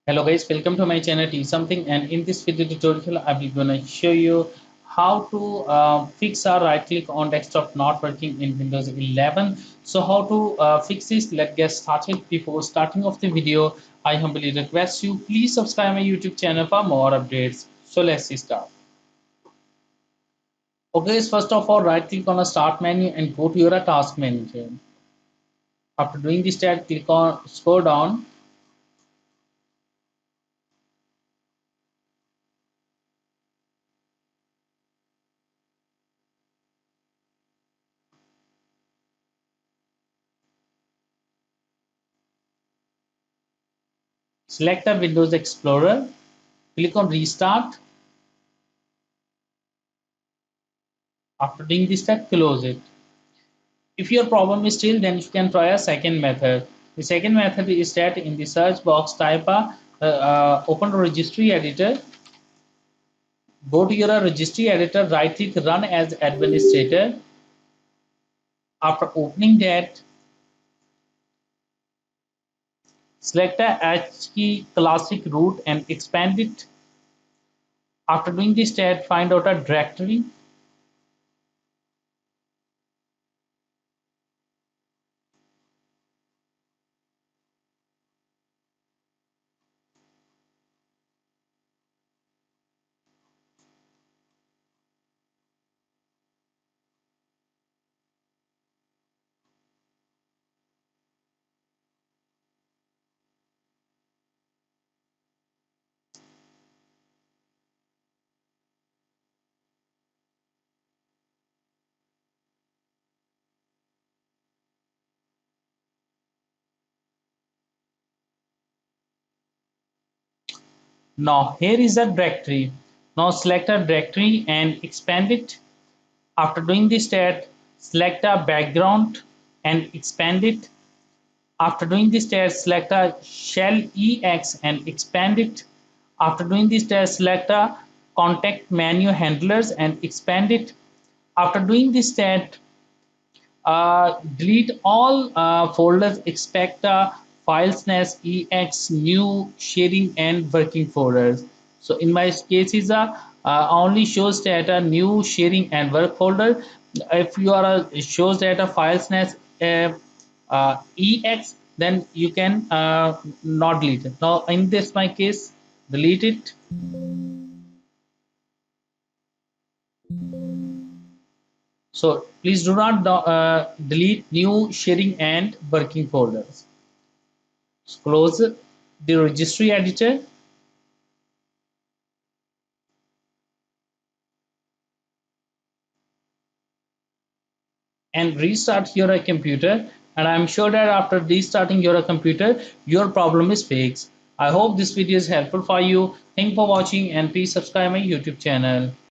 Hello guys, welcome to my channel T Something, and in this video tutorial I will gonna show you how to fix our right click on desktop not working in Windows 11. So how to fix this? Let's get started. Before starting of the video, I humbly request you please subscribe my YouTube channel for more updates. So let's start. Okay, so first of all, right click on a start menu and go to your task manager. After doing this, click on scroll down. Select the Windows Explorer. Click on restart. After doing this step, close it. If your problem is still, then you can try a second method. The second method is that in the search box, type open registry editor. Go to your registry editor, right click, run as administrator. After opening that, select the H key classic root and expand it. After doing this step, find out a directory. Now here is a directory. Now select a directory and expand it. After doing this step, select a background and expand it. After doing this test, select a shell EX and expand it. After doing this test, select a contact menu handlers and expand it. After doing this test, delete all folders except files as EX, new, sharing, and working folders. So in my case is only shows data new sharing and work folder. If you are shows data files as EX, then you can not delete it. Now in this my case, delete it. So please do not delete new sharing and working folders. Close the registry editor and restart your computer, and I'm sure that after restarting your computer your problem is fixed. I hope this video is helpful for you. Thank you for watching and please subscribe my YouTube channel.